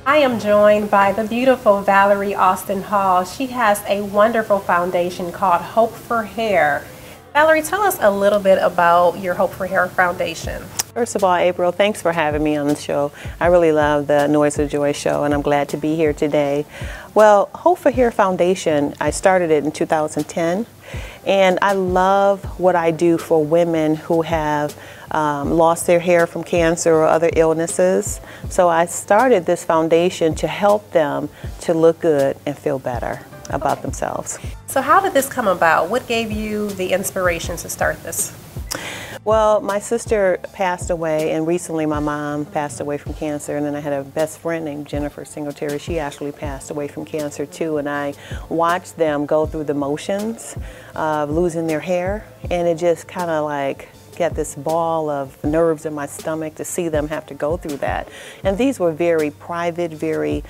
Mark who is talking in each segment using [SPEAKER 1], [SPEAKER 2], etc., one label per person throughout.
[SPEAKER 1] I am joined by the beautiful Valerie Austin Hall. She has a wonderful foundation called Hope for Hair. Valerie, tell us a little bit about your Hope for Hair Foundation.
[SPEAKER 2] First of all, April, thanks for having me on the show. I really love the Noise of Joy show, and I'm glad to be here today. Well, Hope for Hair Foundation, I started it in 2010, and I love what I do for women who have lost their hair from cancer or other illnesses. So I started this foundation to help them to look good and feel better about themselves.
[SPEAKER 1] So how did this come about? What gave you the inspiration to start this?
[SPEAKER 2] Well, my sister passed away, and recently my mom passed away from cancer, and then I had a best friend named Jennifer Singletary. She actually passed away from cancer too, and I watched them go through the motions of losing their hair, and it just kind of like get this ball of nerves in my stomach to see them have to go through that. And these were very private, very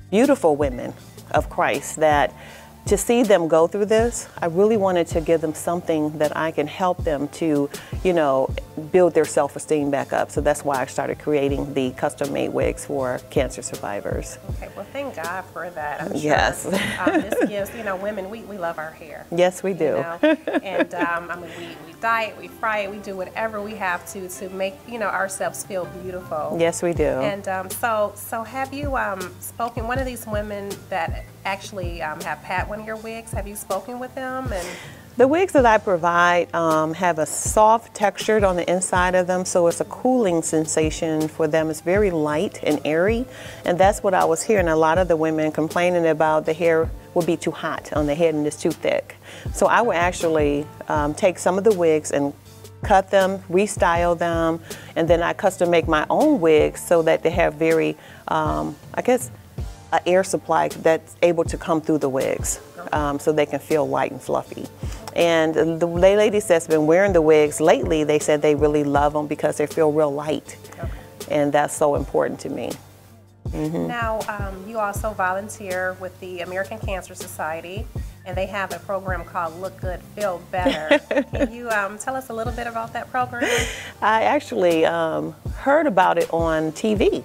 [SPEAKER 2] beautiful women of Christ that to see them go through this, I really wanted to give them something that I can help them to, you know, build their self-esteem back up. So that's why I started creating the custom-made wigs for cancer survivors.
[SPEAKER 1] Okay, well, thank God for that. I'm sure.
[SPEAKER 2] Yes.
[SPEAKER 1] This gives, you know, women, we love our hair.
[SPEAKER 2] Yes, we do.
[SPEAKER 1] You know? And I mean, we dye it, we fry it, we do whatever we have to make, you know, ourselves feel beautiful.
[SPEAKER 2] Yes, we do.
[SPEAKER 1] And so have you spoken, one of these women that actually have had one of your wigs, have you spoken with them? And
[SPEAKER 2] the wigs that I provide have a soft texture on the inside of them, so it's a cooling sensation for them. It's very light and airy, and that's what I was hearing a lot of the women complaining about. The hair would be too hot on the head and it's too thick. So I would actually take some of the wigs and cut them, restyle them, and then I custom make my own wigs so that they have very, I guess, an air supply that's able to come through the wigs so they can feel light and fluffy. And the ladies that's been wearing the wigs lately, they said they really love them because they feel real light. Okay. And that's so important to me. Mm-hmm.
[SPEAKER 1] Now, you also volunteer with the American Cancer Society, and they have a program called Look Good, Feel Better. Can you tell us a little bit about that program?
[SPEAKER 2] I actually heard about it on TV.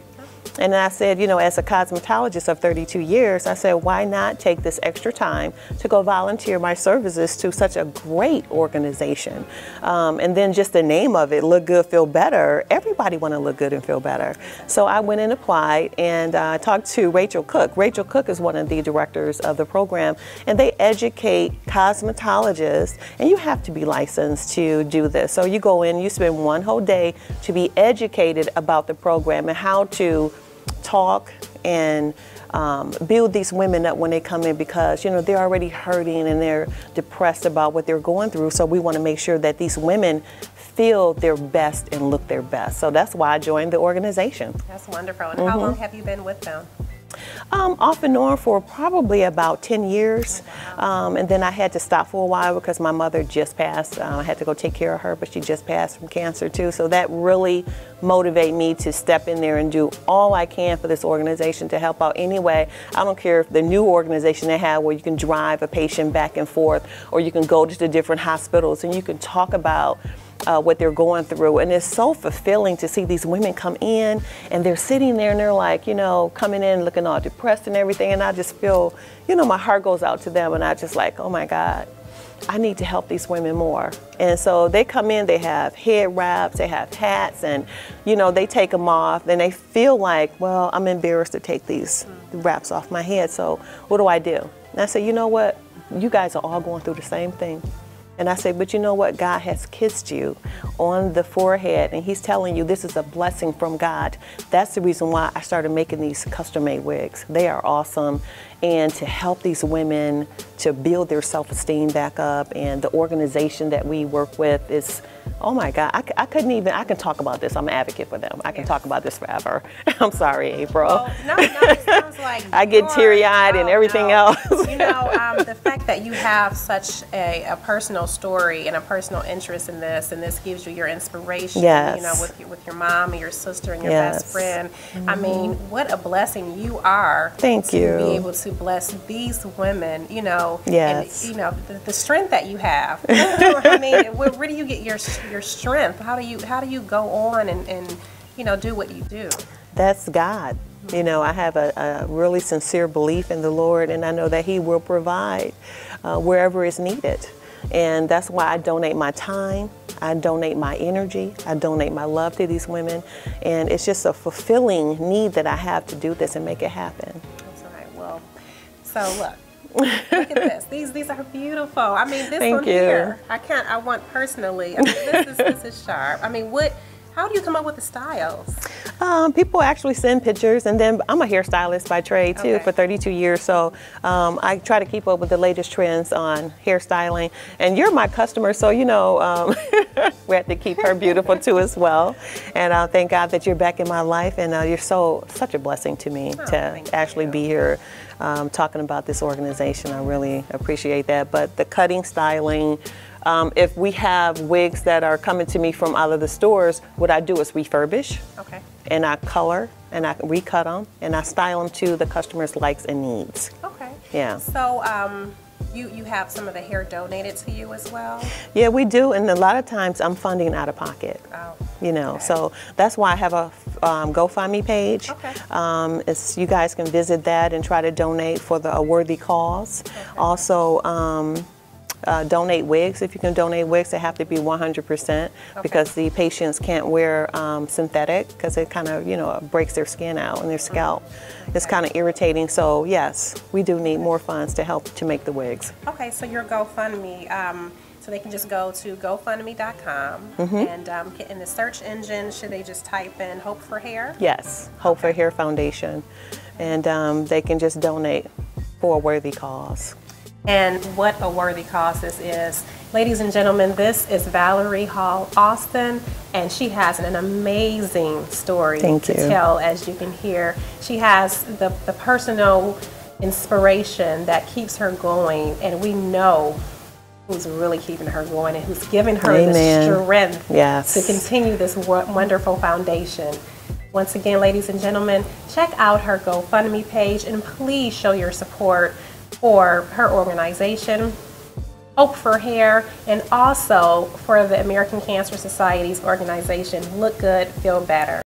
[SPEAKER 2] And I said, you know, as a cosmetologist of 32 years, I said, why not take this extra time to go volunteer my services to such a great organization? And then just the name of it, Look Good, Feel Better, everybody want to look good and feel better. So I went and applied and talked to Rachel Cook. Rachel Cook is one of the directors of the program, and they educate cosmetologists, and you have to be licensed to do this. So you go in, you spend one whole day to be educated about the program and how to talk and build these women up when they come in, because you know they're already hurting and they're depressed about what they're going through. So we want to make sure that these women feel their best and look their best. So that's why I joined the organization.
[SPEAKER 1] That's wonderful. And how long have you been with them?
[SPEAKER 2] Off and on for probably about 10 years. And then I had to stop for a while because my mother just passed. I had to go take care of her, but she just passed from cancer too. So that really motivated me to step in there and do all I can for this organization to help out anyway. I don't care if the new organization they have where you can drive a patient back and forth, or you can go to the different hospitals and you can talk about what they're going through. And it's so fulfilling to see these women come in and they're sitting there and they're like, you know, coming in looking all depressed and everything. And I just feel, you know, my heart goes out to them, and I just like, oh my God, I need to help these women more. And so they come in, they have head wraps, they have hats, and you know, they take them off. Then they feel like, well, I'm embarrassed to take these wraps off my head. So what do? And I say, you know what? You guys are all going through the same thing. And I say, but you know what? God has kissed you on the forehead, and he's telling you this is a blessing from God. That's the reason why I started making these custom-made wigs. They are awesome. And to help these women to build their self-esteem back up, and the organization that we work with is, oh my God, I couldn't even, I can talk about this. I'm an advocate for them. I can talk about this forever. I'm sorry, April.
[SPEAKER 1] Well, no, it sounds like
[SPEAKER 2] I get teary-eyed and everything else.
[SPEAKER 1] You know, the fact that you have such a personal story and a personal interest in this, and this gives you your inspiration,
[SPEAKER 2] yes,
[SPEAKER 1] you know, with your mom and your sister and your best friend. I mean, what a blessing you are.
[SPEAKER 2] Thank you.
[SPEAKER 1] To be able to bless these women, you know,
[SPEAKER 2] yes,
[SPEAKER 1] and, you know, the strength that you have. I mean, where do you get your strength? How do you go on and you know, do what you do?
[SPEAKER 2] That's God. You know, I have a really sincere belief in the Lord, and I know that He will provide wherever it's needed. And that's why I donate my time, I donate my energy, I donate my love to these women. And it's just a fulfilling need that I have to do this and make it happen.
[SPEAKER 1] That's all right. Well, so look at this. These are beautiful. I mean, this one here, I want personally, I mean, this is sharp. I mean, how do you come up with the styles?
[SPEAKER 2] People actually send pictures, and then I'm a hairstylist by trade too for 32 years, so I try to keep up with the latest trends on hairstyling. And you're my customer, so you know we have to keep her beautiful too as well. And thank God that you're back in my life, and you're such a blessing to me to actually be here talking about this organization. I really appreciate that. But the cutting, styling. If we have wigs that are coming to me from out of the stores, what I do is refurbish, and I color, and I recut them, and I style them to the customer's likes and needs.
[SPEAKER 1] Okay.
[SPEAKER 2] Yeah.
[SPEAKER 1] So you have some of the hair donated to you as well?
[SPEAKER 2] Yeah, we do, and a lot of times I'm funding out of pocket.
[SPEAKER 1] Oh.
[SPEAKER 2] You know, so that's why I have a GoFundMe page. You guys can visit that and try to donate for a worthy cause. Also. Donate wigs. If you can donate wigs, they have to be 100% because the patients can't wear synthetic because it kind of, you know, breaks their skin out and their scalp. It's kind of irritating. So yes, we do need more funds to help to make the wigs. Okay,
[SPEAKER 1] so your GoFundMe, so they can just go to GoFundMe.com and in the search engine, should they just type in Hope for Hair?
[SPEAKER 2] Yes, Hope for Hair Foundation, and they can just donate for a worthy cause.
[SPEAKER 1] And what a worthy cause this is. Ladies and gentlemen, this is Valerie Hall Austin, and she has an amazing story to tell, as you can hear. She has the personal inspiration that keeps her going, and we know who's really keeping her going and who's giving her the strength to continue this wonderful foundation. Once again, ladies and gentlemen, check out her GoFundMe page, and please show your support for her organization, Hope for Hair, and also for the American Cancer Society's organization, Look Good, Feel Better.